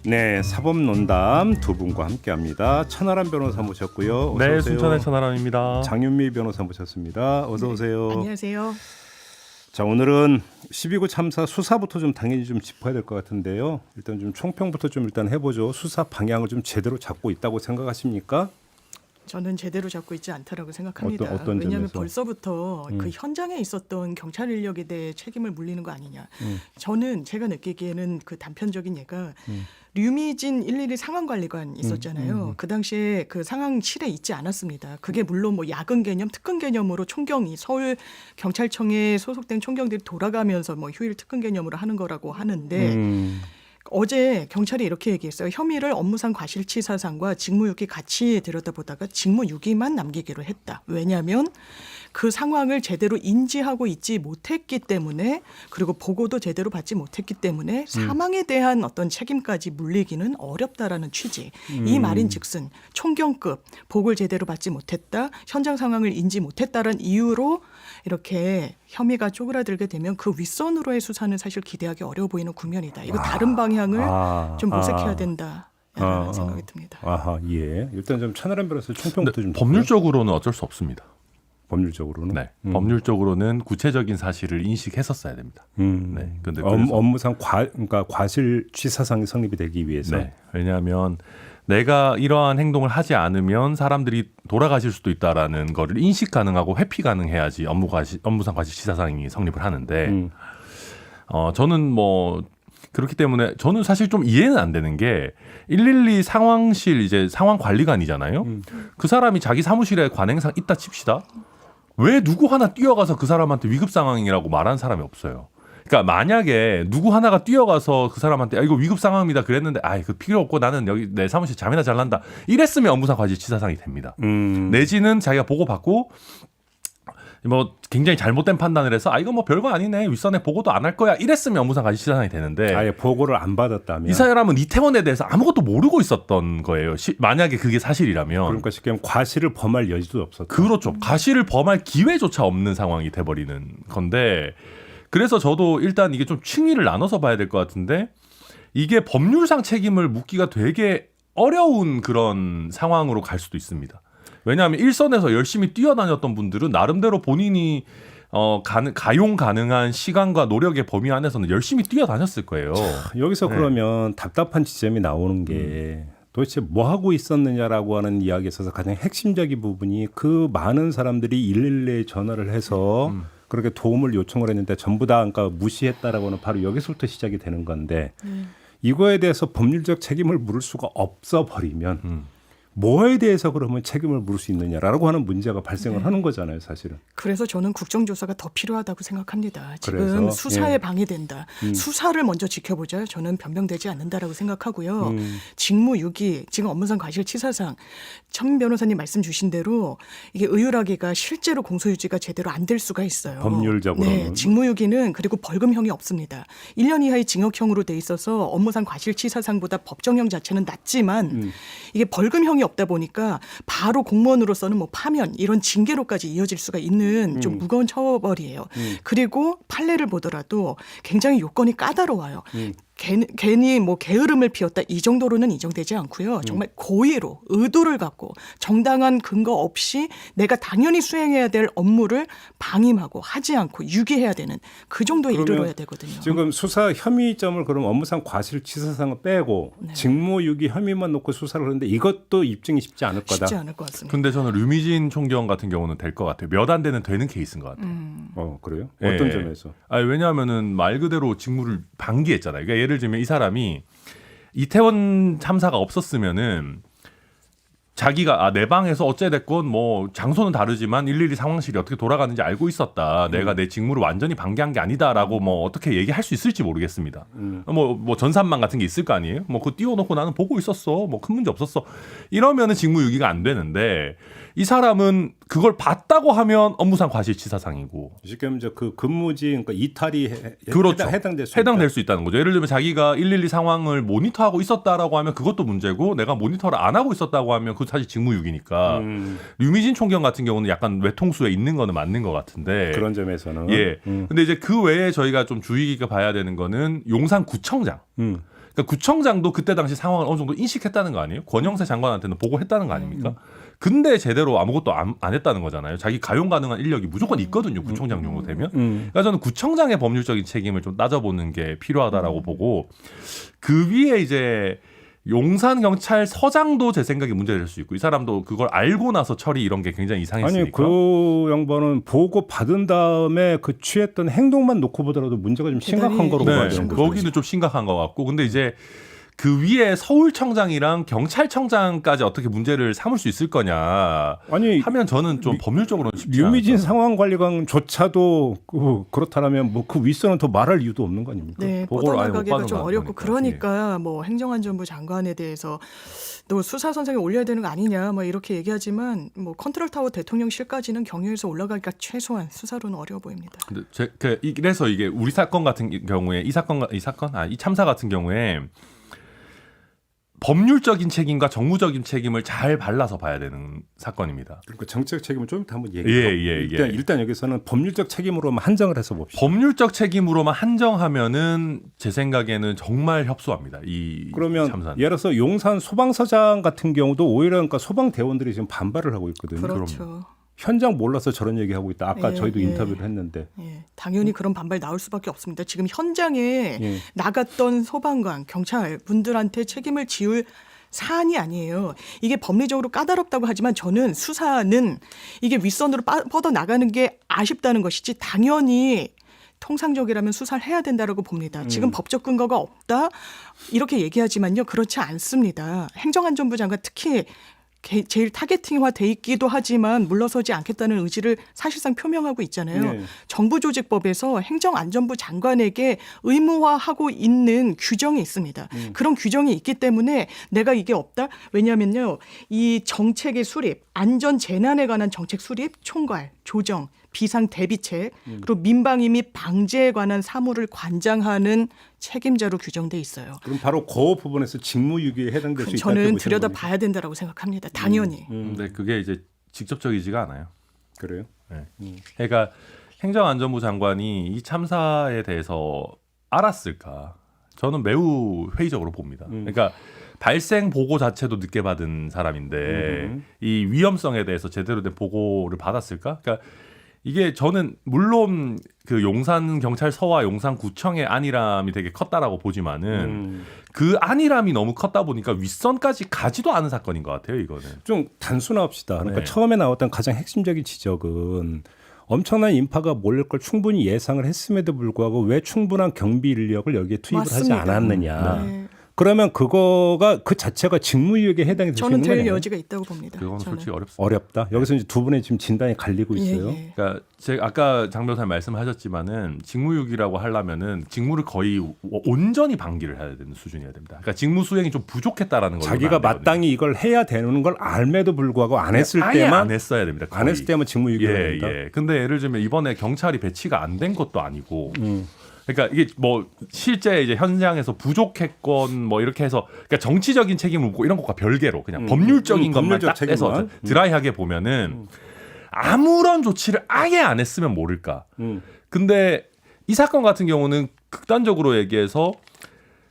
네, 사법논담 두 분과 함께합니다. 천하람 변호사 모셨고요. 어서 네, 오세요. 순천의 천하람입니다. 장윤미 변호사 모셨습니다. 어서 오세요. 안녕하세요. 자, 오늘은 12구 참사 수사부터 좀 당연히 좀 짚어야 될 것 같은데요. 일단 좀 총평부터 좀 일단 해보죠. 수사 방향을 좀 제대로 잡고 있다고 생각하십니까? 저는 제대로 잡고 있지 않다라고 생각합니다. 어떤 왜냐하면 점에서? 벌써부터 그 현장에 있었던 경찰 인력에 대해 책임을 물리는 거 아니냐. 저는 제가 느끼기에는 그 단편적인 예가 류미진 112 상황관리관 있었잖아요. 그 당시에 그 상황실에 있지 않았습니다. 그게 물론 뭐 야근 개념, 특근 개념으로 총경이 서울 경찰청에 소속된 총경들이 돌아가면서 뭐 휴일 특근 개념으로 하는 거라고 하는데 어제 경찰이 이렇게 얘기했어요. 혐의를 업무상 과실치사상과 직무유기 같이 들여다보다가 직무유기만 남기기로 했다. 왜냐하면 그 상황을 제대로 인지하고 있지 못했기 때문에 그리고 보고도 제대로 받지 못했기 때문에 사망에 대한 어떤 책임까지 물리기는 어렵다라는 취지. 이 말인즉슨 총경급 보고를 제대로 받지 못했다. 현장 상황을 인지 못했다라는 이유로 이렇게 혐의가 쪼그라들게 되면 그 윗선으로의 수사는 사실 기대하기 어려워 보이는 국면이다. 이거 다른 방향을 좀 모색해야 된다라는 생각이 듭니다. 아하, 예. 일단 좀 천하람 변호사 총평부터 좀 법률적으로는 어쩔 수 없습니다. 법률적으로는. 네, 법률적으로는 구체적인 사실을 인식했었어야 됩니다. 네, 근데 업무상 그러니까 과실치사상이 성립이 되기 위해서. 네, 왜냐하면 내가 이러한 행동을 하지 않으면 사람들이 돌아가실 수도 있다라는 거를 인식 가능하고 회피 가능해야지 업무상 과실치사상이 성립을 하는데 저는 뭐 그렇기 때문에 저는 사실 좀 이해는 안 되는 게 112 상황실 이제 상황 관리관이잖아요. 그 사람이 자기 사무실에 관행상 있다 칩시다. 왜 누구 하나 뛰어가서 그 사람한테 위급 상황이라고 말하는 사람이 없어요. 그러니까 만약에 누구 하나가 뛰어가서 그 사람한테 이거 위급 상황입니다 그랬는데 그 필요 없고 나는 여기 내 사무실 잠이나 잘난다 이랬으면 업무상 과실치사상이 됩니다. 내지는 자기가 보고받고 뭐 굉장히 잘못된 판단을 해서 이거 뭐 별거 아니네 윗선에 보고도 안 할 거야 이랬으면 업무상 과실치사상이 되는데 아예 보고를 안 받았다면 이 사람은 이태원에 대해서 아무것도 모르고 있었던 거예요. 만약에 그게 사실이라면. 그러니까 쉽게 말하면 과실을 범할 여지도 없었다. 그렇죠. 과실을 범할 기회조차 없는 상황이 돼버리는 건데 그래서 저도 일단 이게 좀 층위를 나눠서 봐야 될 것 같은데 이게 법률상 책임을 묻기가 되게 어려운 그런 상황으로 갈 수도 있습니다. 왜냐하면 일선에서 열심히 뛰어다녔던 분들은 나름대로 본인이 가용 가능한 시간과 노력의 범위 안에서는 열심히 뛰어다녔을 거예요. 여기서 네. 그러면 답답한 지점이 나오는 게 도대체 뭐 하고 있었느냐라고 하는 이야기에 있어서 가장 핵심적인 부분이 그 많은 사람들이 112에 전화를 해서 그렇게 도움을 요청을 했는데 전부 다 그러니까 무시했다라고는 바로 여기서부터 시작이 되는 건데 이거에 대해서 법률적 책임을 물을 수가 없어 버리면 뭐에 대해서 그러면 책임을 물을 수 있느냐라고 하는 문제가 발생을 하는 거잖아요, 사실은. 그래서 저는 국정조사가 더 필요하다고 생각합니다. 지금 그래서, 수사에 방해된다. 수사를 먼저 지켜보자. 저는 변명되지 않는다라고 생각하고요. 직무유기, 지금 업무상 과실치사상 천 변호사님 말씀 주신 대로 이게 의율하기가 실제로 공소유지가 제대로 안 될 수가 있어요. 법률적으로는. 네, 직무유기는 그리고 벌금형이 없습니다. 1년 이하의 징역형으로 돼 있어서 업무상 과실치사상보다 법정형 자체는 낮지만 이게 벌금형이 없다 보니까 바로 공무원으로서는 뭐 파면 이런 징계로까지 이어질 수가 있는 좀 무거운 처벌이에요. 그리고 판례를 보더라도 굉장히 요건이 까다로워요. 괜히 뭐 게으름을 피웠다 이 정도로는 인정되지 않고요. 정말 고의로 의도를 갖고 정당한 근거 없이 내가 당연히 수행해야 될 업무를 방임하고 하지 않고 유기해야 되는 그 정도에 이르러야 되거든요. 지금 수사 혐의점을 그럼 업무상 과실치사상을 빼고 직무유기 혐의만 놓고 수사를 하는데 이것도 입증이 쉽지 않을 거다. 쉽지 않을 것 같습니다. 근데 저는 류미진 총경 같은 경우는 될 것 같아요. 몇 안 되는 되는 케이스인 것 같아요. 그래요? 예. 어떤 점에서? 왜냐하면은 말 그대로 직무를 방기했잖아요. 그러니까 예를 들면 이 사람이 이태원 참사가 없었으면은 자기가 내 방에서 어찌됐건 뭐 장소는 다르지만 112 상황실이 어떻게 돌아가는지 알고 있었다. 내가 내 직무를 완전히 방기한 게 아니다라고 뭐 어떻게 얘기할 수 있을지 모르겠습니다. 뭐 전산망 같은 게 있을 거 아니에요. 뭐 그거 띄워놓고 나는 보고 있었어. 뭐 큰 문제 없었어. 이러면은 직무유기가 안 되는데 이 사람은 그걸 봤다고 하면 업무상 과실치사상이고. 쉽게 말하면 그 근무지 그러니까 이탈이 그렇죠. 해당될 수 있다는 거죠. 예를 들면 자기가 112 상황을 모니터하고 있었다라고 하면 그것도 문제고 내가 모니터를 안 하고 있었다고 하면 그건 사실 직무유기니까 류미진 총경 같은 경우는 약간 외통수에 있는 거는 맞는 것 같은데 그런 점에서는 근데 이제 그 외에 저희가 좀 주의 깊게 봐야 되는 거는 용산구청장 그러니까 구청장도 그때 당시 상황을 어느 정도 인식했다는 거 아니에요? 권영세 장관한테는 보고했다는 거 아닙니까? 근데 제대로 아무것도 안 했다는 거잖아요. 자기 가용 가능한 인력이 무조건 있거든요. 구청장 정도 되면. 그러니까 저는 구청장의 법률적인 책임을 좀 따져보는 게 필요하다라고 보고 그 위에 이제 용산 경찰서장도 제 생각에 문제될 수 있고 이 사람도 그걸 알고 나서 처리 이런 게 굉장히 이상했으니까. 아니 그 양반은 보고 받은 다음에 그 취했던 행동만 놓고 보더라도 문제가 좀 심각한 거로 봐야 되는 거죠. 거기는 좀 심각한 것 같고 근데 이제 그 위에 서울청장이랑 경찰청장까지 어떻게 문제를 삼을 수 있을 거냐 아니 하면 저는 좀 법률적으로는 쉽지 류미진 않죠. 상황관리관조차도 그렇다면 뭐 그 윗선은 더 말할 이유도 없는 거 아닙니까? 네, 보고를 아예 못 뻗어나가기가 받은 좀 거 어렵고 같으니까. 그러니까 뭐 행정안전부 장관에 대해서 또 수사 선상에 올려야 되는 거 아니냐 뭐 이렇게 얘기하지만 뭐 컨트롤타워 대통령실까지는 경유해서 올라가기가 최소한 수사로는 어려워 보입니다. 근데 그래서 이게 우리 사건 같은 경우에 이 참사 같은 경우에 법률적인 책임과 정무적인 책임을 잘 발라서 봐야 되는 사건입니다. 그러니까 정책 책임은 좀 이따 한번 얘기해요. 예. 일단 여기서는 법률적 책임으로만 한정을 해서 봅시다. 법률적 책임으로만 한정하면은 제 생각에는 정말 협소합니다. 이 그러면 참사는. 예를 들어서 용산 소방서장 같은 경우도 오히려 그러니까 소방대원들이 지금 반발을 하고 있거든요. 그렇죠. 현장 몰라서 저런 얘기하고 있다. 아까 예, 저희도 예. 인터뷰를 했는데. 예, 당연히 그런 반발 나올 수밖에 없습니다. 지금 현장에 예. 나갔던 소방관, 경찰 분들한테 책임을 지울 사안이 아니에요. 이게 법리적으로 까다롭다고 하지만 저는 수사는 이게 윗선으로 뻗어 나가는 게 아쉽다는 것이지 당연히 통상적이라면 수사를 해야 된다라고 봅니다. 지금 법적 근거가 없다 이렇게 얘기하지만요. 그렇지 않습니다. 행정안전부 장관 특히 제일 타겟팅화돼 있기도 하지만 물러서지 않겠다는 의지를 사실상 표명하고 있잖아요. 네. 정부조직법에서 행정안전부 장관에게 의무화하고 있는 규정이 있습니다. 그런 규정이 있기 때문에 내가 이게 없다? 왜냐하면요. 이 정책의 수립, 안전재난에 관한 정책 수립, 총괄, 조정, 비상대비책, 그리고 민방위 및 방제에 관한 사무를 관장하는 책임자로 규정돼 있어요. 그럼 바로 그 부분에서 직무유기에 해당될 수 있다. 저는 들여다 봐야 된다라고 생각합니다. 당연히. 근데 그게 이제 직접적이지가 않아요. 그래요? 네. 그러니까 행정안전부 장관이 이 참사에 대해서 알았을까? 저는 매우 회의적으로 봅니다. 그러니까 발생 보고 자체도 늦게 받은 사람인데 이 위험성에 대해서 제대로 된 보고를 받았을까? 그러니까 이게 저는 물론 그 용산 경찰서와 용산 구청의 안일함이 되게 컸다라고 보지만은 그 안일함이 너무 컸다 보니까 윗선까지 가지도 않은 사건인 것 같아요. 이거는 좀 단순합시다. 그러니까 네. 처음에 나왔던 가장 핵심적인 지적은 엄청난 인파가 몰릴 걸 충분히 예상을 했음에도 불구하고 왜 충분한 경비 인력을 여기에 투입을 맞습니다. 하지 않았느냐. 네. 그러면 그거가 그 자체가 직무유기에 해당이 될 수 저는 있는 될 거예요. 여지가 있다고 봅니다. 그건 저는. 솔직히 어렵습니다. 어렵다. 여기서 이제 두 분의 지금 진단이 갈리고 있어요. 예. 그러니까 제가 아까 장 변호사님 말씀하셨지만은 직무유기라고 하려면은 직무를 거의 온전히 방기를 해야 되는 수준이어야 됩니다. 그러니까 직무 수행이 좀 부족했다라는 걸로 자기가 마땅히 이걸 해야 되는 걸 알매도 불구하고 안 했을 아예 때만 안 했어야 됩니다. 거의. 안 했을 때만 직무유기가 예, 된다. 예. 근데 예를 들면 이번에 경찰이 배치가 안 된 것도 아니고 그러니까 이게 뭐 실제 이제 현장에서 부족했건 뭐 이렇게 해서 그러니까 정치적인 책임을 묻고 이런 것과 별개로 그냥 법률적인 것만 법률적 딱 떼서 책임만. 드라이하게 보면은 아무런 조치를 아예 안 했으면 모를까. 근데 이 사건 같은 경우는 극단적으로 얘기해서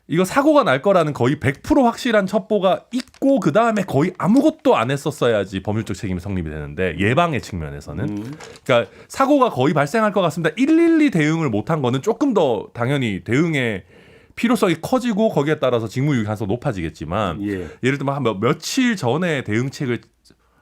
이거 사고가 날 거라는 거의 100% 확실한 첩보가 있고 그 다음에 거의 아무것도 안 했었어야지 법률적 책임이 성립이 되는데 예방의 측면에서는 그러니까 사고가 거의 발생할 것 같습니다. 112 대응을 못한 거는 조금 더 당연히 대응의 필요성이 커지고 거기에 따라서 직무유기 가능성이 높아지겠지만 예. 예를 들면 한 며칠 전에 대응책을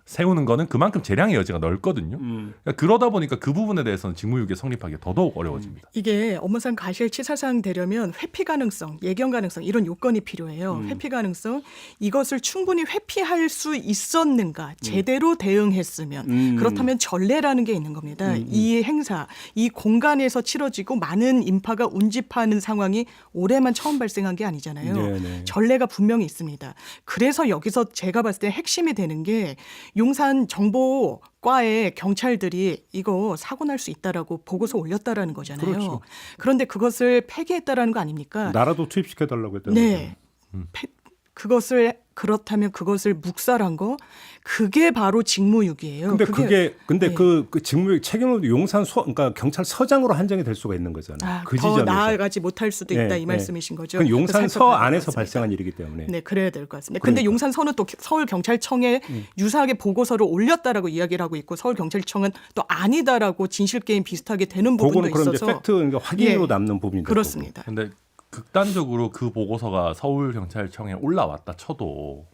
세우는 거는 그만큼 재량의 여지가 넓거든요. 그러니까 그러다 보니까 그 부분에 대해서는 직무유기 성립하기 더더욱 어려워집니다. 이게 업무상 과실치사상 되려면 회피 가능성, 예견 가능성 이런 요건이 필요해요. 회피 가능성 이것을 충분히 회피할 수 있었는가 제대로 대응했으면 그렇다면 전례라는 게 있는 겁니다. 이 행사, 이 공간에서 치러지고 많은 인파가 운집하는 상황이 올해만 처음 발생한 게 아니잖아요. 네네. 전례가 분명히 있습니다. 그래서 여기서 제가 봤을 때 핵심이 되는 게 용산 정보과의 경찰들이 이거 사고 날 수 있다라고 보고서 올렸다라는 거잖아요. 그렇죠. 그런데 그것을 폐기했다라는 거 아닙니까? 나라도 투입시켜 달라고 했다는 네. 그것을 그렇다면 그것을 묵살한 거 그게 바로 직무유기예요. 근데 네. 그 직무유기 책임은 그러니까 경찰서장으로 한정이 될 수가 있는 거잖아요. 그 더 지점에서. 나아가지 못할 수도 있다 네, 이 말씀이신 거죠. 그 용산서 살펴봐야 안에서 맞습니다. 발생한 일이기 때문에. 네, 그래야 될 것 같습니다. 근데 그러니까. 용산서는 또 서울경찰청에 유사하게 보고서를 올렸다라고 이야기를 하고 있고 서울경찰청은 또 아니다라고 진실게임 비슷하게 되는 부분도 그거는 그럼 이제 있어서 팩트 그러니까 확인으로 예, 남는 부분인데. 그렇습니다. 근데 극단적으로 그 보고서가 서울경찰청에 올라왔다 쳐도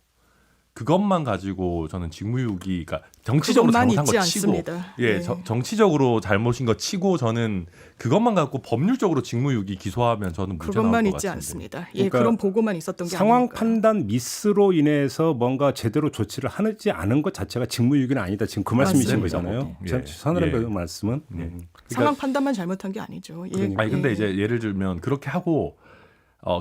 그것만 가지고 저는 직무유기가 정치적으로 그것만 잘못한 있지 거 치고 않습니다. 예, 네. 정치적으로 잘못인 거 치고 저는 그것만 갖고 법률적으로 직무유기 기소하면 저는 무죄 나올 것 그것만 같은데. 있지 않습니다. 예, 그러니까 그런 보고만 있었던 게 상황 아니니까. 판단 미스로 인해서 뭔가 제대로 조치를 하지 않은 것 자체가 직무유기는 아니다. 지금 그 말씀이신 맞습니다. 거잖아요. 예. 선언의 예. 말씀은. 상황 판단만 잘못한 게 아니죠. 예, 그러니까. 아니 근데 이제 예를 들면 그렇게 하고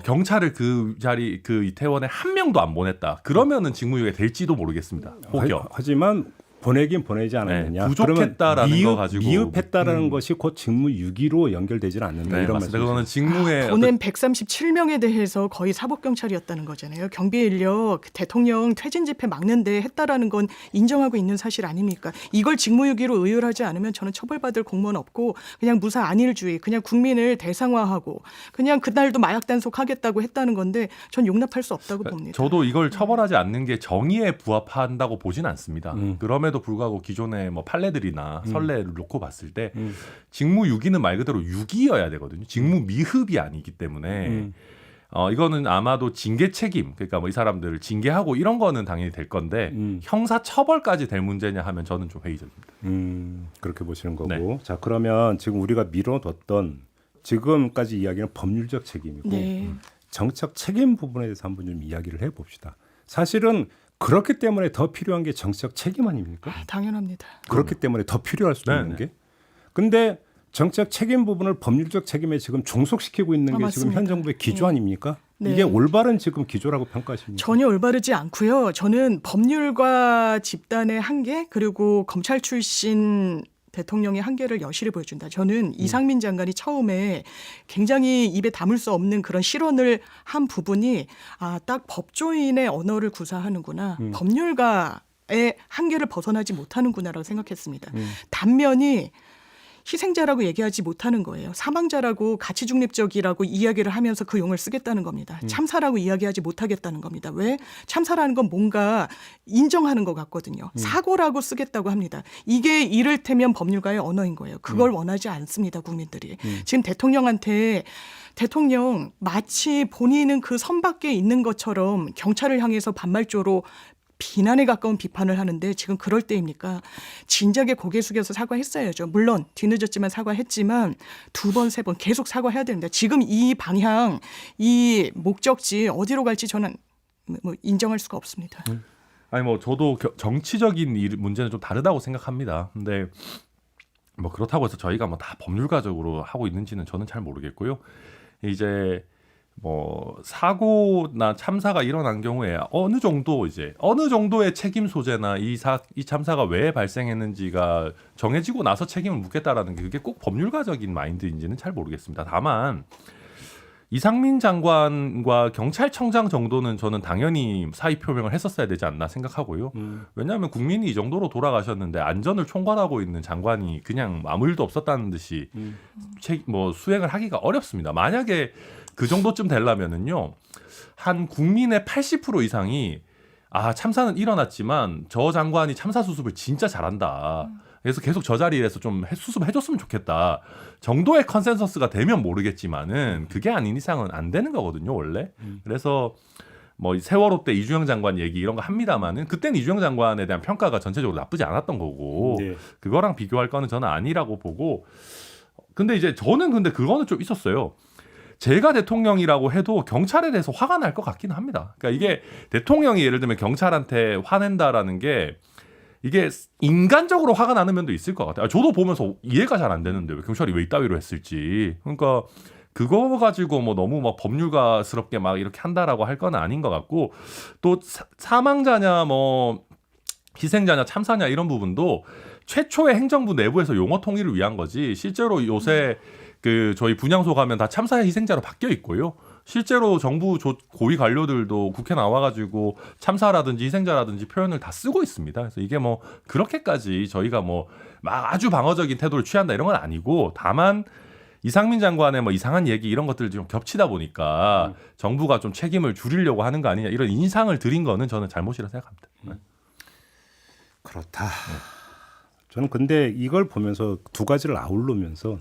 경찰을 그 자리 그 이태원에 한 명도 안 보냈다. 그러면은 직무유기가 될지도 모르겠습니다. 혹여. 하지만 보내긴 보내지 않았느냐. 네, 부족했다라는 그러면 거 가지고. 미흡했다라는 것이 곧 직무유기로 연결되지는 않는다. 네, 이런 맞습니다. 말씀. 그거는 직무의 보낸 137명에 대해서 거의 사법경찰이었다는 거잖아요. 경비 인력 대통령 퇴진 집회 막는데 했다라는 건 인정하고 있는 사실 아닙니까? 이걸 직무유기로 의율하지 않으면 저는 처벌받을 공무원 없고 그냥 무사 안일주의, 그냥 국민을 대상화하고 그냥 그날도 마약 단속하겠다고 했다는 건데 전 용납할 수 없다고 봅니다. 저도 이걸 처벌하지 않는 게 정의에 부합한다고 보진 않습니다. 그럼에도 불구하고 기존의 뭐 판례들이나 선례를 놓고 봤을 때 직무유기는 말 그대로 유기여야 되거든요. 직무미흡이 아니기 때문에 이거는 아마도 징계 책임, 그러니까 뭐 이 사람들을 징계하고 이런 거는 당연히 될 건데 형사 처벌까지 될 문제냐 하면 저는 좀 회의적입니다. 그렇게 보시는 거고. 네. 자, 그러면 지금 우리가 미뤄뒀던 지금까지 이야기는 법률적 책임이고 네. 정책 책임 부분에 대해서 한번 좀 이야기를 해봅시다. 사실은 그렇기 때문에 더 필요한 게 정치적 책임 아닙니까? 당연합니다. 그렇기 때문에 더 필요할 수도 네, 있는 네. 게. 근데 정책 책임 부분을 법률적 책임에 지금 종속시키고 있는 게 지금 맞습니다. 현 정부의 기조 아닙니까? 네. 이게 올바른 지금 기조라고 평가하십니까? 전혀 올바르지 않고요. 저는 법률가 집단의 한계 그리고 검찰 출신 대통령의 한계를 여실히 보여준다. 저는 이상민 장관이 처음에 굉장히 입에 담을 수 없는 그런 실언을 한 부분이 딱 법조인의 언어를 구사하는구나. 법률가의 한계를 벗어나지 못하는구나라고 생각했습니다. 단면이 희생자라고 얘기하지 못하는 거예요. 사망자라고 가치 중립적이라고 이야기를 하면서 그 용어를 쓰겠다는 겁니다. 참사라고 이야기하지 못하겠다는 겁니다. 왜? 참사라는 건 뭔가 인정하는 것 같거든요. 사고라고 쓰겠다고 합니다. 이게 이를테면 법률가의 언어인 거예요. 그걸 원하지 않습니다. 국민들이. 지금 대통령한테 대통령 마치 본인은 그 선 밖에 있는 것처럼 경찰을 향해서 반말조로 비난에 가까운 비판을 하는데 지금 그럴 때입니까? 진작에 고개 숙여서 사과했어야죠. 물론 뒤늦었지만 사과했지만 2번, 3번 계속 사과해야 됩니다. 지금 이 방향, 이 목적지 어디로 갈지 저는 뭐 인정할 수가 없습니다. 아니 뭐 저도 정치적인 문제는 좀 다르다고 생각합니다. 근데 뭐 그렇다고 해서 저희가 뭐 다 법률가적으로 하고 있는지는 저는 잘 모르겠고요. 이제 뭐 사고나 참사가 일어난 경우에 어느 정도의 책임 소재나 이 참사가 왜 발생했는지가 정해지고 나서 책임을 묻겠다라는 게 그게 꼭 법률가적인 마인드인지는 잘 모르겠습니다. 다만 이상민 장관과 경찰청장 정도는 저는 당연히 사의 표명을 했었어야 되지 않나 생각하고요. 왜냐하면 국민이 이 정도로 돌아가셨는데 안전을 총괄하고 있는 장관이 그냥 아무 일도 없었다는 듯이 뭐 수행을 하기가 어렵습니다. 만약에 그 정도쯤 되려면은요, 한 국민의 80% 이상이 참사는 일어났지만 저 장관이 참사 수습을 진짜 잘한다. 그래서 계속 저 자리에서 좀 수습해줬으면 좋겠다 정도의 컨센서스가 되면 모르겠지만은 그게 아닌 이상은 안 되는 거거든요, 원래. 그래서 뭐 세월호 때 이주영 장관 얘기 이런 거 합니다만은 그때는 이주영 장관에 대한 평가가 전체적으로 나쁘지 않았던 거고 네. 그거랑 비교할 거는 저는 아니라고 보고. 근데 이제 저는 근데 그거는 좀 있었어요. 제가 대통령이라고 해도 경찰에 대해서 화가 날 것 같기는 합니다. 그러니까 이게 대통령이 예를 들면 경찰한테 화낸다라는 게 이게 인간적으로 화가 나는 면도 있을 것 같아요. 저도 보면서 이해가 잘 안 되는데 왜 경찰이 왜 이따위로 했을지. 그러니까 그거 가지고 뭐 너무 막 법률가스럽게 막 이렇게 한다라고 할 건 아닌 것 같고, 또 사망자냐 뭐 희생자냐 참사냐 이런 부분도 최초의 행정부 내부에서 용어 통일을 위한 거지 실제로 요새 그 저희 분향소 가면 다 참사 희생자로 바뀌어 있고요. 실제로 정부 고위 관료들도 국회 나와가지고 참사라든지 희생자라든지 표현을 다 쓰고 있습니다. 그래서 이게 뭐 그렇게까지 저희가 뭐 막 아주 방어적인 태도를 취한다 이런 건 아니고 다만 이상민 장관의 뭐 이상한 얘기 이런 것들이 좀 겹치다 보니까 정부가 좀 책임을 줄이려고 하는 거 아니냐 이런 인상을 드린 거는 저는 잘못이라 생각합니다. 그렇다. 저는 근데 이걸 보면서 두 가지를 아울르면서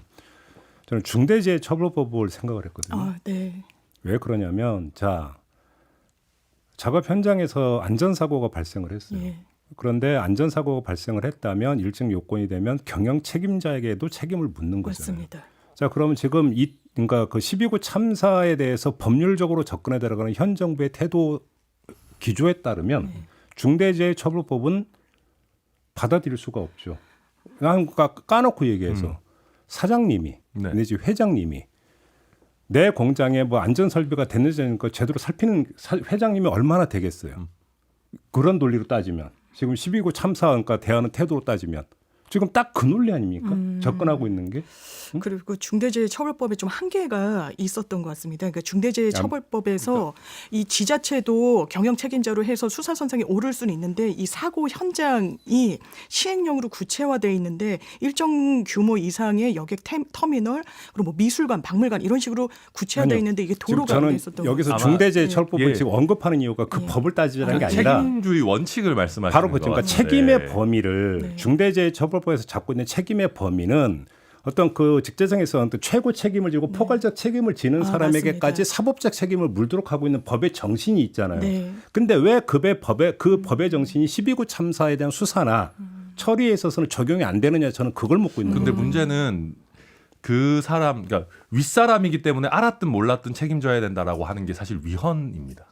저는 중대재해처벌법을 생각을 했거든요. 아, 네. 왜 그러냐면 작업 현장에서 안전사고가 발생을 했어요. 예. 그런데 안전사고가 발생을 했다면 일정 요건이 되면 경영 책임자에게도 책임을 묻는 거잖아요. 맞습니다. 자, 그러면 지금 그러니까 그 12구 참사에 대해서 법률적으로 접근해 들어가는 현 정부의 태도 기조에 따르면 중대재해처벌법은 받아들일 수가 없죠. 그러니까 까놓고 얘기해서 사장님이 네. 내지 회장님이 내 공장에 뭐 안전 설비가 됐는지 제대로 살피는 회장님이 얼마나 되겠어요. 그런 논리로 따지면 지금 12구 참사 그러니까 대하는 태도로 따지면 지금 딱 그 논리 아닙니까? 접근하고 있는 게. 그리고 중대재해처벌법에 좀 한계가 있었던 것 같습니다. 그러니까 중대재해처벌법에서 이 지자체도 경영 책임자로 해서 수사선상에 오를 수는 있는데 이 사고 현장이 시행령으로 구체화되어 있는데 일정 규모 이상의 여객 터미널 그리고 뭐 미술관, 박물관 이런 식으로 구체화되어 아니요. 있는데 이게 지금 도로가 안 저는 돼 있었던 것 여기서 같습니다. 중대재해처벌법을 예. 지금 언급하는 이유가 그 예. 법을 따지자는 게 아니라 책임주의 원칙을 말씀하시는 바로 것 그러니까 같은데. 책임의 범위를 네. 중대재해처벌법에서 잡고 있는 책임의 범위는 어떤 그 직제성에서 어떤 최고 책임을 지고 포괄적 책임을 지는 사람에게까지 맞습니다. 사법적 책임을 물도록 하고 있는 법의 정신이 있잖아요. 네. 근데 왜 그 법의 정신이 12구 참사에 대한 수사나 처리에 있어서는 적용이 안 되느냐 저는 그걸 묻고 있는 근데 거예요. 문제는 그 사람, 그러니까 윗사람이기 때문에 알았든 몰랐든 책임져야 된다라고 하는 게 사실 위헌입니다.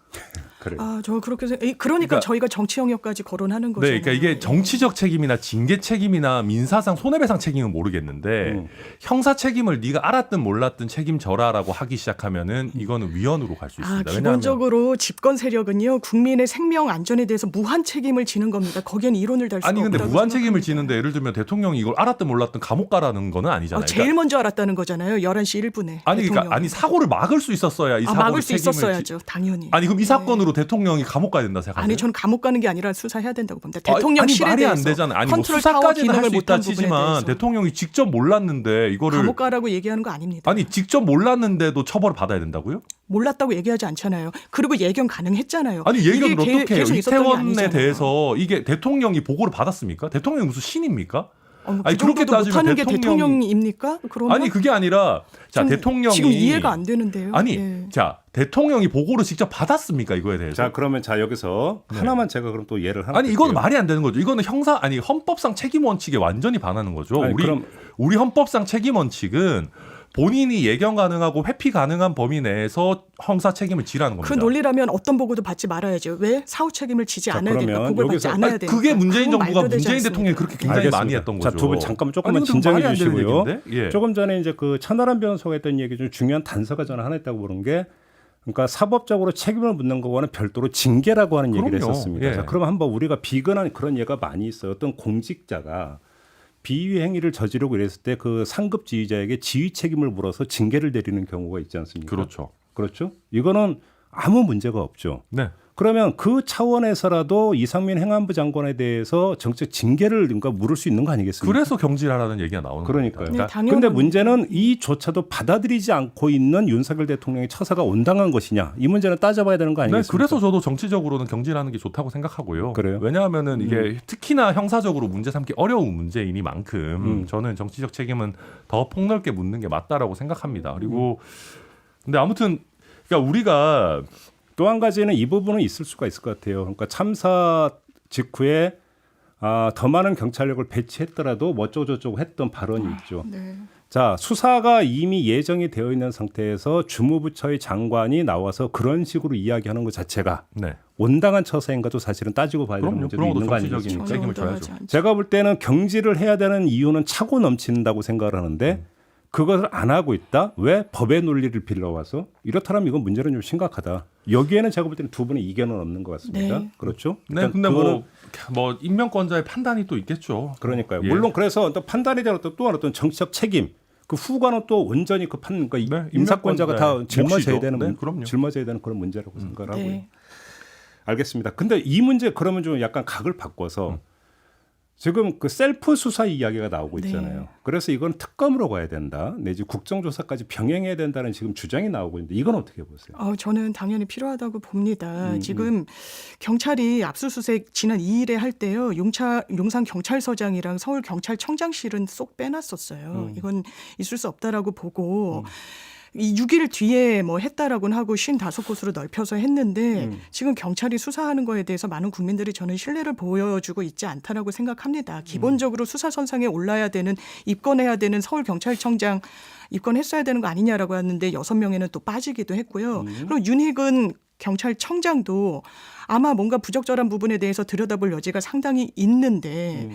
그래요. 아, 저 그렇게 그러니까 저희가 정치 영역까지 거론하는 거죠. 네, 그러니까 이게 정치적 책임이나 징계 책임이나 민사상 손해배상 책임은 모르겠는데 형사 책임을 네가 알았든 몰랐든 책임져라라고 하기 시작하면은 이거는 위헌으로 갈 수 있습니다. 기본적으로 집권 세력은요 국민의 생명 안전에 대해서 무한 책임을 지는 겁니다. 거기엔 이론을 달 수가 아니 근데 없다고 무한 책임을 생각합니다. 지는데 예를 들면 대통령이 이걸 알았든 몰랐든 감옥 가라는 거는 아니잖아요. 제일 먼저 알았다는 거잖아요. 11시 1분에. 아니 그러니까 아니 사고를 막을 수 있었어야 이 사고를 막을 수 책임을 있었어야죠. 당연히. 아니 그럼 이 네. 사건으로 대통령이 감옥 가야 된다 생각하세요? 아니 저는 감옥 가는 게 아니라 수사해야 된다고 봅니다. 아니, 대통령실에 말이 대해서 안 되잖아요. 아니 뭐 컨트롤 타워 수사까지는 할 기능을 수 있다 못한 부분에 치지만 대해서 대통령이 직접 몰랐는데 이거를 감옥 가라고 얘기하는 거 아닙니다. 아니 직접 몰랐는데도 처벌을 받아야 된다고요? 몰랐다고 얘기하지 않잖아요. 그리고 예견 가능했잖아요. 아니 예견을 이게 어떻게 해요? 계속 있었던 게 이태원에 아니잖아요. 대해서 이게 대통령이 보고를 받았습니까? 대통령이 무슨 신입니까? 그 아니, 그렇게 정도도 따지면 못하는 게 대통령이- 대통령입니까? 그러면 아니 그게 아니라 자 좀 대통령이 지금 이해가 안 되는데요. 아니 예. 자 대통령이 보고를 직접 받았습니까 이거에 대해서? 자 그러면 여기서 하나만 제가 그럼 또 예를 하나 아니 이거는 들게요. 말이 안 되는 거죠. 이거는 헌법상 책임 원칙에 완전히 반하는 거죠. 아니, 그럼- 우리 헌법상 책임 원칙은 본인이 예견 가능하고 회피 가능한 범위 내에서 형사 책임을 지라는 겁니다. 그 논리라면 어떤 보고도 받지 말아야죠. 왜 사후 책임을 지지 자, 않아야 될까? 그러면 보고를 받지 여기서- 않아야 아니, 되니까. 그게 문재인 그건 정부가 말도 되지 문재인 않습니다. 대통령이 그렇게 굉장히 알겠습니다. 많이 했던 자, 거죠. 두 분 잠깐만 조금만 아니, 진정해 말이 안 되는 주시고요. 얘기인데? 예. 조금 전에 이제 그 천하람 변호사가 했던 얘기 중 중요한 단서가 저는 하나 있다고 보는 게 그러니까 사법적으로 책임을 묻는 거와는 별도로 징계라고 하는 얘기를 그럼요. 했었습니다. 예. 자, 그럼 한번 우리가 비근한 그런 예가 많이 있어요. 어떤 공직자가 비위 행위를 저지르고 이랬을 때 그 상급 지휘자에게 지휘 책임을 물어서 징계를 내리는 경우가 있지 않습니까? 그렇죠. 그렇죠? 이거는 아무 문제가 없죠. 네. 그러면 그 차원에서라도 이상민 행안부 장관에 대해서 정책 징계를 그러니까 물을 수 있는 거 아니겠습니까? 그래서 경질하라는 얘기가 나오는 그러니까요. 겁니다. 네, 당연한 그런데 문제는 문제죠. 이조차도 받아들이지 않고 있는 윤석열 대통령의 처사가 온당한 것이냐 이 문제는 따져봐야 되는 거 네, 아니겠습니까? 그래서 저도 정치적으로는 경질하는 게 좋다고 생각하고요. 그래요? 왜냐하면은 이게 특히나 형사적으로 문제 삼기 어려운 문제이니만큼 저는 정치적 책임은 더 폭넓게 묻는 게 맞다라고 생각합니다. 그리고 근데 아무튼 그러니까 우리가 또 한 가지는 이 부분은 있을 수가 있을 것 같아요. 그러니까 참사 직후에 더 많은 경찰력을 배치했더라도 뭐 어쩌고저쩌고 했던 발언이 있죠. 네. 자, 수사가 이미 예정이 되어 있는 상태에서 주무부처의 장관이 나와서 그런 식으로 이야기하는 것 자체가 네. 온당한 처사인가도 사실은 따지고 봐야 되는 그럼요. 문제도 그런 있는 것도 거 정치적인 아니겠습니까? 전혀 책임을 온당하지 져야죠. 않죠. 제가 볼 때는 경질을 해야 되는 이유는 차고 넘친다고 생각을 하는데 그것을 안 하고 있다? 왜 법의 논리를 빌려와서? 이렇다면 이건 문제는 좀 심각하다. 여기에는 제가 볼 때는 두 분의 이견은 없는 것 같습니다. 네. 그렇죠? 네, 일단 근데 그거는 뭐 임명권자의 판단이 또 있겠죠. 그러니까요. 예. 물론 그래서 어떤 판단에 대한 또 어떤 정치적 책임 그 후과는 또 온전히 그러니까 네, 인사권자가 다 네, 짊어져야 몫이죠. 되는 네, 그럼요. 짊어져야 되는 그런 문제라고 생각을 하고요. 네. 알겠습니다. 근데 이 문제 그러면 좀 약간 각을 바꿔서 지금 그 셀프 수사 이야기가 나오고 있잖아요. 네. 그래서 이건 특검으로 가야 된다. 내지 국정조사까지 병행해야 된다는 지금 주장이 나오고 있는데 이건 어떻게 보세요? 저는 당연히 필요하다고 봅니다. 지금 경찰이 압수수색 지난 2일에 할 때요. 용산 경찰서장이랑 서울 경찰청장실은 쏙 빼놨었어요. 이건 있을 수 없다라고 보고 이 6일 뒤에 뭐 했다라고는 하고 55곳으로 넓혀서 했는데 지금 경찰이 수사하는 거에 대해서 많은 국민들이 저는 신뢰를 보여주고 있지 않다라고 생각합니다. 기본적으로 수사선상에 올라야 되는 입건해야 되는 서울경찰청장 입건했어야 되는 거 아니냐라고 하는데 6명에는 또 빠지기도 했고요. 그리고 윤희근 경찰청장도 아마 뭔가 부적절한 부분에 대해서 들여다볼 여지가 상당히 있는데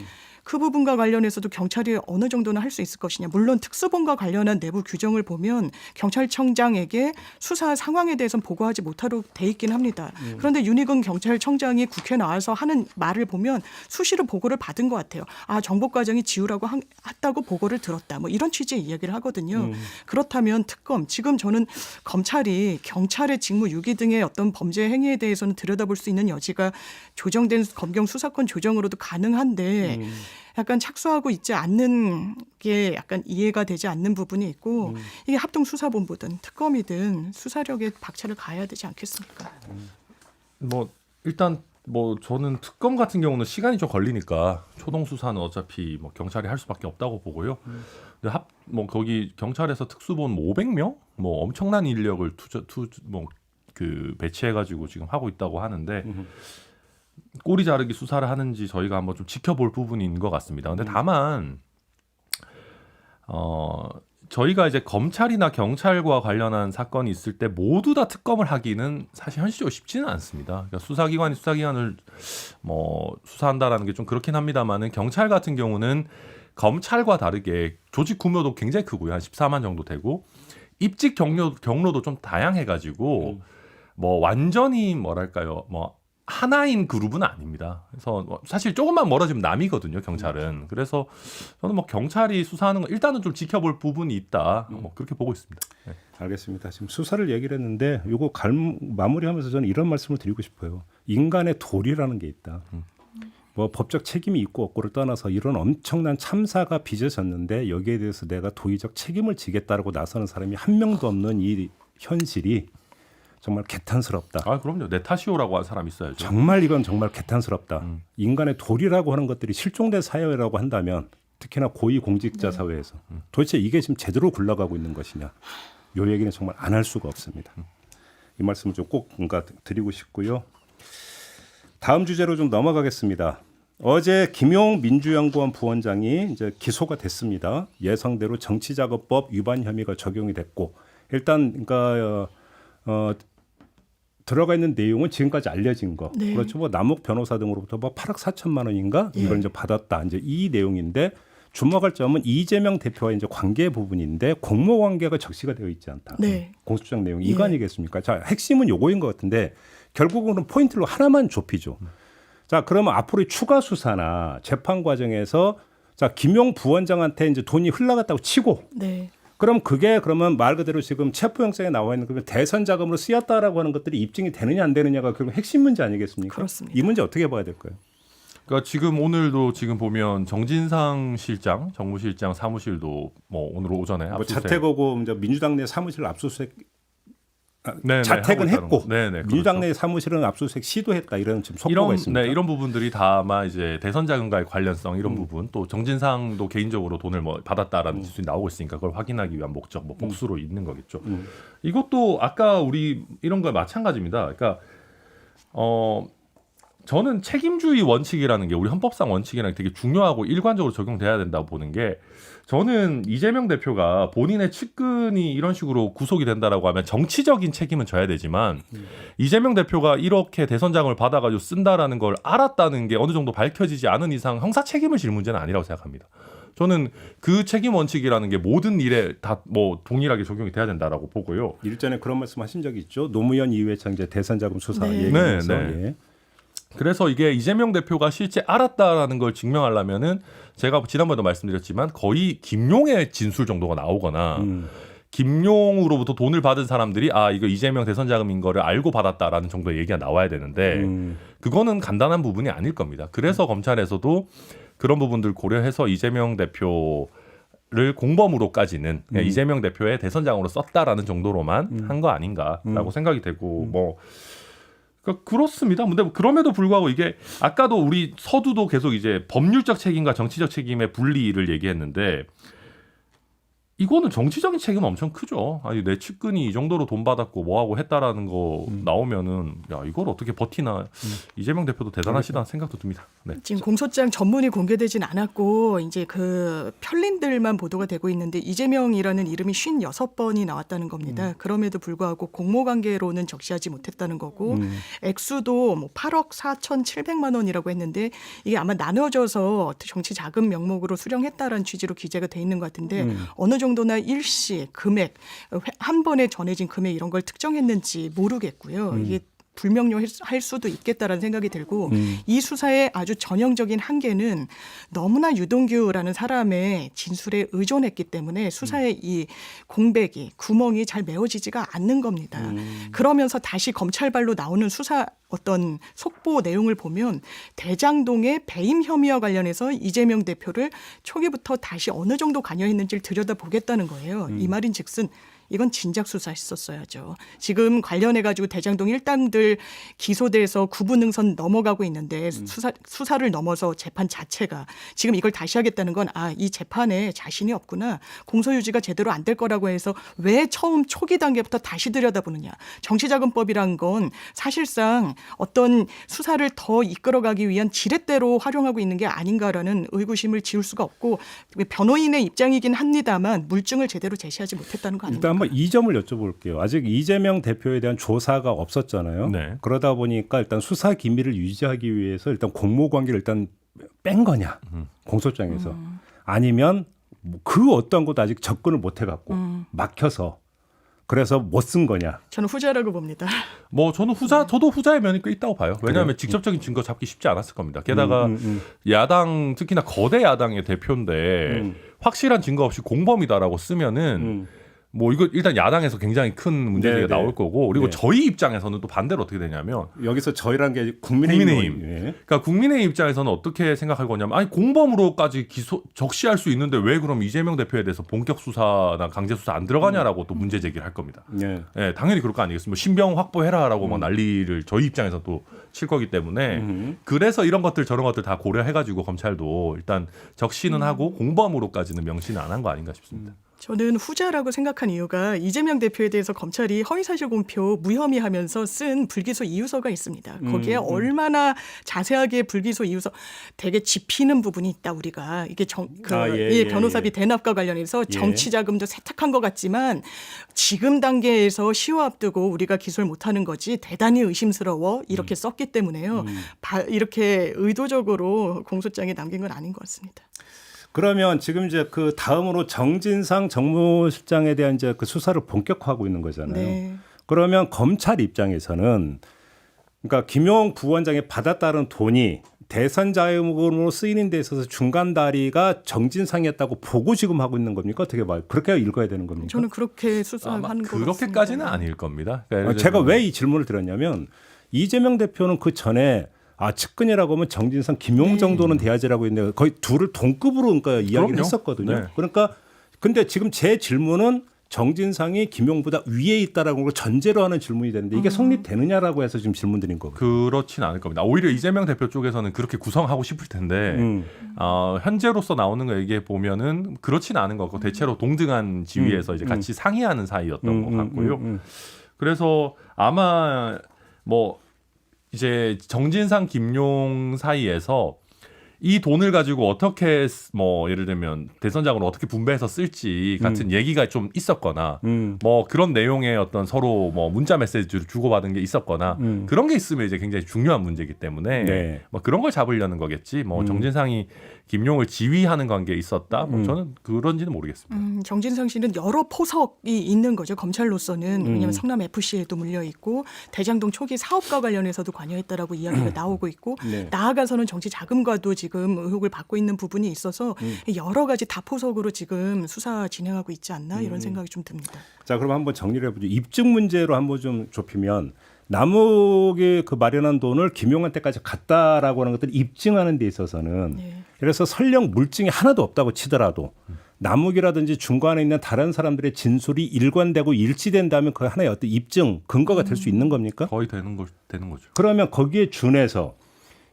그 부분과 관련해서도 경찰이 어느 정도는 할 수 있을 것이냐. 물론 특수본과 관련한 내부 규정을 보면 경찰청장에게 수사 상황에 대해서는 보고하지 못하도록 돼 있긴 합니다. 그런데 윤희근 경찰청장이 국회에 나와서 하는 말을 보면 수시로 보고를 받은 것 같아요. 정보과정이 지우라고 했다고 보고를 들었다. 뭐 이런 취지의 이야기를 하거든요. 그렇다면 특검, 지금 저는 검찰이 경찰의 직무 유기 등의 어떤 범죄 행위에 대해서는 들여다볼 수 있는 여지가 조정된 검경 수사권 조정으로도 가능한데 약간 착수하고 있지 않는 게 약간 이해가 되지 않는 부분이 있고 이게 합동수사본부든 특검이든 수사력에 박차를 가해야 되지 않겠습니까? 뭐 일단 뭐 저는 특검 같은 경우는 시간이 좀 걸리니까 초동 수사는 어차피 뭐 경찰이 할 수밖에 없다고 보고요. 근데 뭐 거기 경찰에서 특수본 500명 뭐 엄청난 인력을 배치해가지고 지금 하고 있다고 하는데. 꼬리 자르기 수사를 하는지 저희가 한번 좀 지켜볼 부분인 것 같습니다. 근데 다만 저희가 이제 검찰이나 경찰과 관련한 사건이 있을 때 모두 다 특검을 하기는 사실 현실적으로 쉽지는 않습니다. 그러니까 수사기관이 수사기관을 뭐 수사한다라는 게 좀 그렇긴 합니다만은 경찰 같은 경우는 검찰과 다르게 조직 규모도 굉장히 크고요. 한 14만 정도 되고 입직 경로도 좀 다양해가지고 뭐 완전히 뭐랄까요 뭐 하나인 그룹은 아닙니다. 그래서 사실 조금만 멀어지면 남이거든요, 경찰은. 그래서 저는 뭐 경찰이 수사하는 거 일단은 좀 지켜볼 부분이 있다. 뭐 그렇게 보고 있습니다. 네. 알겠습니다. 지금 수사를 얘기를 했는데 이거 마무리하면서 저는 이런 말씀을 드리고 싶어요. 인간의 도리라는 게 있다. 뭐 법적 책임이 있고 없고를 떠나서 이런 엄청난 참사가 빚어졌는데 여기에 대해서 내가 도의적 책임을 지겠다라고 나서는 사람이 한 명도 없는 이 현실이 정말 개탄스럽다. 그럼요. 내 탓이오라고 한 사람 있어야죠. 정말 이건 정말 개탄스럽다. 인간의 도리라고 하는 것들이 실종된 사회라고 한다면 특히나 고위공직자 사회에서 도대체 이게 지금 제대로 굴러가고 있는 것이냐. 이 얘기는 정말 안 할 수가 없습니다. 이 말씀을 좀 꼭 뭔가 드리고 싶고요. 다음 주제로 좀 넘어가겠습니다. 어제 김용 민주연구원 부원장이 이제 기소가 됐습니다. 예상대로 정치자금법 위반 혐의가 적용이 됐고 일단 그러니까 들어가 있는 내용은 지금까지 알려진 거. 네. 그렇죠. 뭐 남욱 변호사 등으로부터 뭐 8억 4천만 원인가 이걸 이제 받았다. 이제 이 내용인데 주목할 점은 이재명 대표와 이제 관계 부분인데 공모 관계가 적시가 되어 있지 않다. 네. 공소장 내용 이거 아니겠습니까? 자, 핵심은 요거인 것 같은데 결국은 포인트로 하나만 좁히죠. 자, 그러면 앞으로 추가 수사나 재판 과정에서 자, 김용 부원장한테 이제 돈이 흘러갔다고 치고 네. 그럼 그게 그러면 말 그대로 지금 체포영장에 나와 있는 그 대선 자금으로 쓰였다라고 하는 것들이 입증이 되느냐 안 되느냐가 결국 핵심 문제 아니겠습니까? 그렇습니다. 이 문제 어떻게 봐야 될까요? 그러니까 지금 오늘도 지금 보면 정진상 실장, 정무실장 사무실도 뭐 오늘 오전에 뭐 압수수색. 자택하고 이제 민주당 내 사무실 압수수색 네네, 자택은 하고 했고 있다는 거. 네네, 민주당 그렇죠. 내 사무실은 압수수색 시도했다 이런 지금 속보가 있습니다. 이런 부분들이 다 아마 이제 대선 자금과의 관련성 이런 부분 또 정진상도 개인적으로 돈을 뭐 받았다라는 지수이 나오고 있으니까 그걸 확인하기 위한 목적, 뭐 복수로 있는 거겠죠. 이것도 아까 우리 이런 거 마찬가지입니다. 그러니까 저는 책임주의 원칙이라는 게 우리 헌법상 원칙이랑 되게 중요하고 일관적으로 적용돼야 된다고 보는 게 저는 이재명 대표가 본인의 측근이 이런 식으로 구속이 된다라고 하면 정치적인 책임은 져야 되지만 이재명 대표가 이렇게 대선 자금을 받아가지고 쓴다라는 걸 알았다는 게 어느 정도 밝혀지지 않은 이상 형사 책임을 질 문제는 아니라고 생각합니다. 저는 그 책임 원칙이라는 게 모든 일에 다 뭐 동일하게 적용이 돼야 된다라고 보고요. 일전에 그런 말씀하신 적이 있죠. 노무현 이후에 이제 대선 자금 수사 네. 얘기하면서 네. 예. 그래서 이게 이재명 대표가 실제 알았다라는 걸 증명하려면은 제가 지난번에도 말씀드렸지만 거의 김용의 진술 정도가 나오거나 김용으로부터 돈을 받은 사람들이 아 이거 이재명 대선 자금인 거를 알고 받았다라는 정도의 얘기가 나와야 되는데 그거는 간단한 부분이 아닐 겁니다. 그래서 검찰에서도 그런 부분들 고려해서 이재명 대표를 공범으로까지는 그냥 이재명 대표의 대선 자금으로 썼다라는 정도로만 한 거 아닌가라고 생각이 되고 뭐 그렇습니다. 근데 그럼에도 불구하고 이게 아까도 우리 서두도 계속 이제 법률적 책임과 정치적 책임의 분리를 얘기했는데 이거는 정치적인 책임은 엄청 크죠. 아니 내 측근이 이 정도로 돈 받았고 뭐하고 했다라는 거 나오면은 야 이걸 어떻게 버티나 이재명 대표도 대단하시다는 생각도 듭니다. 네. 지금 공소장 전문이 공개되진 않았고 이제 그 편린들만 보도가 되고 있는데 이재명이라는 이름이 56번이 나왔다는 겁니다. 그럼에도 불구하고 공모관계로는 적시하지 못했다는 거고 액수도 뭐 8억 4,700만 원이라고 했는데 이게 아마 나눠져서 정치 자금 명목으로 수령했다라는 취지로 기재가 돼 있는 것 같은데 어느 정도나 일시 금액 한 번에 전해진 금액 이런 걸 특정했는지 모르겠고요. 이게 불명료할 수도 있겠다라는 생각이 들고 이 수사의 아주 전형적인 한계는 너무나 유동규라는 사람의 진술에 의존했기 때문에 수사의 이 공백이 구멍이 잘 메워지지가 않는 겁니다. 그러면서 다시 검찰발로 나오는 수사 어떤 속보 내용을 보면 대장동의 배임 혐의와 관련해서 이재명 대표를 초기부터 다시 어느 정도 관여했는지를 들여다보겠다는 거예요. 이 말인즉슨 이건 진작 수사했었어야죠. 지금 관련해가지고 대장동 일당들 기소돼서 구분응선 넘어가고 있는데 수사를 넘어서 재판 자체가 지금 이걸 다시 하겠다는 건 이 재판에 자신이 없구나. 공소유지가 제대로 안 될 거라고 해서 왜 처음 초기 단계부터 다시 들여다보느냐. 정치자금법이란 건 사실상 어떤 수사를 더 이끌어가기 위한 지렛대로 활용하고 있는 게 아닌가라는 의구심을 지울 수가 없고 변호인의 입장이긴 합니다만 물증을 제대로 제시하지 못했다는 거 아닙니까? 한번 이 점을 여쭤볼게요. 아직 이재명 대표에 대한 조사가 없었잖아요. 네. 그러다 보니까 일단 수사 기밀을 유지하기 위해서 일단 공모 관계를 일단 뺀 거냐 공소장에서 아니면 그 어떤 것도 아직 접근을 못 해갖고 막혀서 그래서 못 쓴 거냐. 저는 후자라고 봅니다. 뭐 저는 저도 후자의 면이 꽤 있다고 봐요. 왜냐하면 직접적인 증거 잡기 쉽지 않았을 겁니다. 게다가 야당 특히나 거대 야당의 대표인데 확실한 증거 없이 공범이다라고 쓰면은 뭐 이거 일단 야당에서 굉장히 큰 문제가 나올 거고 그리고 저희 입장에서는 또 반대로 어떻게 되냐면 여기서 저희란 게 국민의힘. 그러니까 국민의힘 입장에서는 어떻게 생각할 거냐면 아니 공범으로까지 적시할 수 있는데 왜 그럼 이재명 대표에 대해서 본격 수사나 강제 수사 안 들어가냐라고 또 문제 제기를 할 겁니다. 네, 당연히 그럴 거 아니겠습니까? 신병 확보해라라고 막 난리를 저희 입장에서 또 칠 거기 때문에 그래서 이런 것들 저런 것들 다 고려해가지고 검찰도 일단 적시는 하고 공범으로까지는 명시는 안 한 거 아닌가 싶습니다. 저는 후자라고 생각한 이유가 이재명 대표에 대해서 검찰이 허위사실 공표 무혐의하면서 쓴 불기소 이유서가 있습니다. 거기에 얼마나 자세하게 불기소 이유서 되게 짚히는 부분이 있다 우리가 이게 변호사비 대납과 관련해서 정치 자금도 세탁한 것 같지만 지금 단계에서 시효 앞두고 우리가 기소를 못하는 거지 대단히 의심스러워 이렇게 썼기 때문에요. 이렇게 의도적으로 공소장에 남긴 건 아닌 것 같습니다. 그러면 지금 이제 그 다음으로 정진상 정무실장에 대한 이제 그 수사를 본격화하고 있는 거잖아요. 네. 그러면 검찰 입장에서는 그러니까 김용 부원장이 받았다는 돈이 대선 자금으로 쓰이는 데 있어서 중간 다리가 정진상이었다고 보고 지금 하고 있는 겁니까? 어떻게 봐요? 그렇게 읽어야 되는 겁니까? 저는 그렇게 수사하는 것 같습니다. 그렇게까지는 아닐 겁니다. 그러니까 제가 왜 이 질문을 드렸냐면 이재명 대표는 그 전에 측근이라고 하면 정진상, 김용 정도는 돼야지라고 했는데 거의 둘을 동급으로 그러니까 이야기를 그럼요. 했었거든요. 네. 그러니까 근데 지금 제 질문은 정진상이 김용보다 위에 있다라고 걸 전제로 하는 질문이 되는데 이게 성립되느냐라고 해서 지금 질문 드린 거거든요. 그렇진 않을 겁니다. 오히려 이재명 대표 쪽에서는 그렇게 구성하고 싶을 텐데 현재로서 나오는 거 얘기해 보면은 그렇진 않은 것 같고 대체로 동등한 지위에서 이제 같이 상의하는 사이였던 것 같고요. 그래서 아마 뭐 이제 정진상 김용 사이에서 이 돈을 가지고 어떻게 뭐 예를 들면 대선 자금을 어떻게 분배해서 쓸지 같은 얘기가 좀 있었거나 뭐 그런 내용의 어떤 서로 뭐 문자 메시지를 주고받은 게 있었거나 그런 게 있으면 이제 굉장히 중요한 문제이기 때문에 네. 뭐 그런 걸 잡으려는 거겠지. 뭐 정진상이 김용을 지휘하는 관계에 있었다. 뭐 저는 그런지는 모르겠습니다. 정진상 씨는 여러 포석이 있는 거죠. 검찰로서는. 왜냐하면 성남 FC에도 물려 있고 대장동 초기 사업과 관련해서도 관여했다라고 이야기가 나오고 있고 네. 나아가서는 정치 자금과도 지금 의혹을 받고 있는 부분이 있어서 여러 가지 다포석으로 지금 수사 진행하고 있지 않나 이런 생각이 좀 듭니다. 자, 그럼 한번 정리를 해보죠. 입증 문제로 한번 좀 좁히면 남욱이 그 마련한 돈을 김용한테까지 갔다라고 하는 것들을 입증하는 데 있어서는 네. 그래서 설령 물증이 하나도 없다고 치더라도 남욱이라든지 중간에 있는 다른 사람들의 진술이 일관되고 일치된다면 그 하나의 어떤 입증 근거가 될 수 있는 겁니까? 거의 되는 거죠. 그러면 거기에 준해서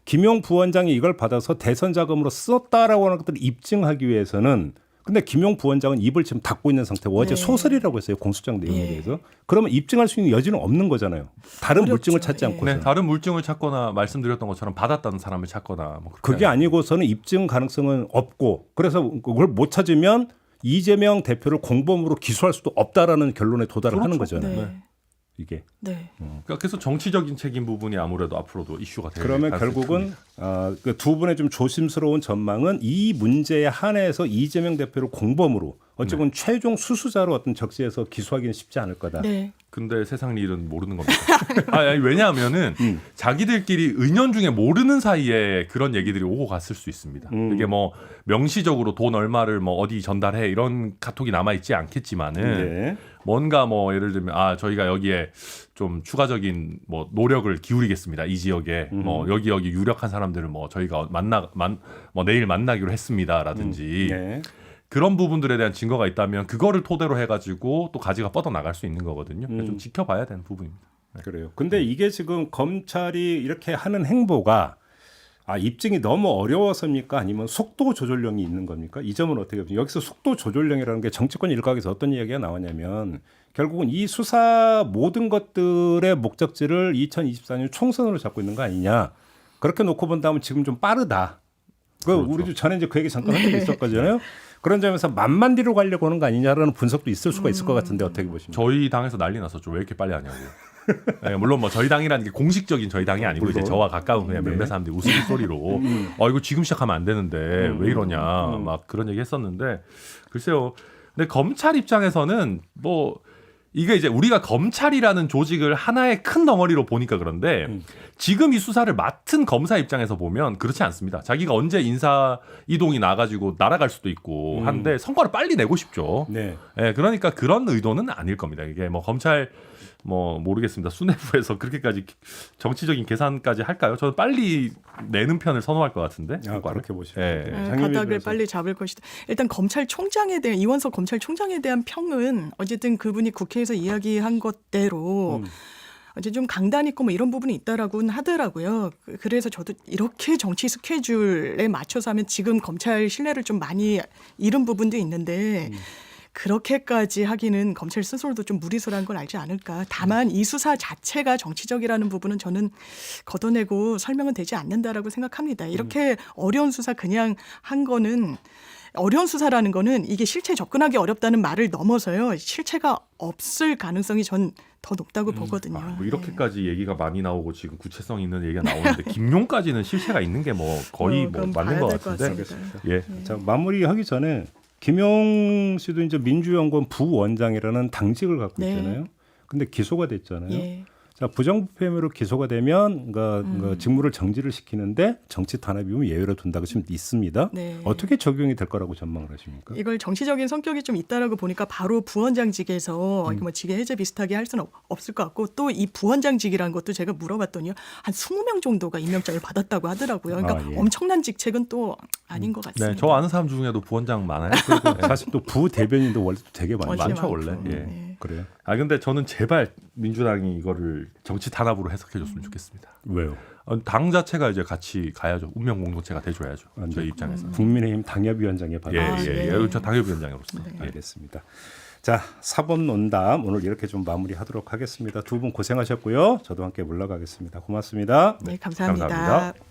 김용 부원장이 이걸 받아서 대선 자금으로 썼다라고 하는 것들을 입증하기 위해서는 근데 김용 부원장은 입을 지금 닫고 있는 상태고 어제 네. 소설이라고 했어요. 공소장 내용에 예. 대해서. 그러면 입증할 수 있는 여지는 없는 거잖아요. 다른 어렵죠. 물증을 찾지 예. 않고서. 네, 다른 물증을 찾거나 말씀드렸던 것처럼 받았다는 사람을 찾거나 뭐 그게 아니고서는 입증 가능성은 없고 그래서 그걸 못 찾으면 이재명 대표를 공범으로 기소할 수도 없다라는 결론에 도달을 하는 거잖아요. 네. 이게. 네. 그러니까 그래서 정치적인 책임 부분이 아무래도 앞으로도 이슈가 될 그러면 가능성이 결국은 큽니다. 그 두 분의 좀 조심스러운 전망은 이 문제에 한해서 이재명 대표를 공범으로 어쨌든 최종 수수자로 어떤 적시해서 기소하기는 쉽지 않을 거다. 네. 근데 세상 일은 모르는 겁니다. 아니, 왜냐하면은 자기들끼리 은연중에 모르는 사이에 그런 얘기들이 오고 갔을 수 있습니다. 이게 뭐 명시적으로 돈 얼마를 뭐 어디 전달해 이런 카톡이 남아 있지 않겠지만은 네. 뭔가 뭐 예를 들면 저희가 여기에 좀 추가적인 뭐 노력을 기울이겠습니다. 이 지역에 뭐 여기 유력한 사람들을 뭐 저희가 뭐 내일 만나기로 했습니다라든지. 네. 그런 부분들에 대한 증거가 있다면 그거를 토대로 해가지고 또 가지가 뻗어나갈 수 있는 거거든요. 좀 지켜봐야 되는 부분입니다. 그래요. 근데 이게 지금 검찰이 이렇게 하는 행보가 입증이 너무 어려워서입니까? 아니면 속도 조절령이 있는 겁니까? 이 점은 어떻게 보십니까? 여기서 속도 조절령이라는 게 정치권 일각에서 어떤 이야기가 나왔냐면 결국은 이 수사 모든 것들의 목적지를 2024년 총선으로 잡고 있는 거 아니냐. 그렇게 놓고 본다면 지금 좀 빠르다. 그렇죠. 우리도 전에 이제 그 얘기 잠깐 한 적이 있었거든요. 그런 점에서 만만디로 가려고 하는 거 아니냐라는 분석도 있을 수가 있을 것 같은데 어떻게 보십니까? 저희 당에서 난리 났었죠. 왜 이렇게 빨리 하냐고. 네, 물론 뭐 저희 당이라는 게 공식적인 저희 당이 아니고 이제 저와 가까운 그냥 몇몇 사람들이 우스갯소리로 이거 지금 시작하면 안 되는데 왜 이러냐 막 그런 얘기 했었는데 글쎄요. 근데 검찰 입장에서는 뭐 이게 이제 우리가 검찰이라는 조직을 하나의 큰 덩어리로 보니까 그런데 지금 이 수사를 맡은 검사 입장에서 보면 그렇지 않습니다. 자기가 언제 인사 이동이 나가지고 날아갈 수도 있고 한데 성과를 빨리 내고 싶죠. 네. 네, 그러니까 그런 의도는 아닐 겁니다. 이게 뭐 검찰 뭐 모르겠습니다. 수뇌부에서 그렇게까지 정치적인 계산까지 할까요? 저는 빨리 내는 편을 선호할 것 같은데. 그렇게 보시면 예. 바닥을 빨리 잡을 것이다. 일단 검찰총장에 대한 이원석 검찰총장에 대한 평은 어쨌든 그분이 국회에서 이야기한 것대로 이제 좀 강단 있고 뭐 이런 부분이 있다라고는 하더라고요. 그래서 저도 이렇게 정치 스케줄에 맞춰서 하면 지금 검찰 신뢰를 좀 많이 잃은 부분도 있는데 그렇게까지 하기는 검찰 스스로도 좀 무리수라는 걸 알지 않을까. 다만 이 수사 자체가 정치적이라는 부분은 저는 걷어내고 설명은 되지 않는다라고 생각합니다. 이렇게 어려운 수사 그냥 한 거는 어려운 수사라는 거는 이게 실체에 접근하기 어렵다는 말을 넘어서요. 실체가 없을 가능성이 전 더 높다고 보거든요. 뭐 이렇게까지 얘기가 많이 나오고 지금 구체성 있는 얘기가 나오는데 김용까지는 실체가 있는 게 뭐 거의 뭐 그럼 맞는 봐야 것 될 같은데. 같습니다. 예. 자, 마무리하기 전에 김용 씨도 이제 민주연구원 부원장이라는 당직을 갖고 네. 있잖아요. 근데 기소가 됐잖아요. 예. 자, 부정부패 혐의로 기소가 되면 직무를 정지를 시키는데 정치 탄압 이후 예외로 둔다고 지금 있습니다. 네. 어떻게 적용이 될 거라고 전망을 하십니까? 이걸 정치적인 성격이 좀 있다라고 보니까 바로 부원장직에서 뭐 직계 해제 비슷하게 할 수는 없을 것 같고 또 이 부원장직이라는 것도 제가 물어봤더니요. 한 20명 정도가 임명장을 받았다고 하더라고요. 그러니까 예. 엄청난 직책은 또 아닌 것 같습니다. 네, 저 아는 사람 중에도 부원장 많아요. 사실 또 부대변인도 원래 되게 많아요. 원래 많죠, 많고. 원래. 예. 네. 그래요? 근데 저는 제발 민주당이 이거를 정치 탄압으로 해석해줬으면 좋겠습니다. 왜요? 당 자체가 이제 같이 가야죠. 운명 공동체가 돼줘야죠. 저희 입장에서. 국민의힘 당협위원장에 받아. 네. 저 당협위원장으로서. 예. 알겠습니다. 자, 사법논담 오늘 이렇게 좀 마무리하도록 하겠습니다. 두 분 고생하셨고요. 저도 함께 물러가겠습니다. 고맙습니다. 네, 감사합니다. 감사합니다.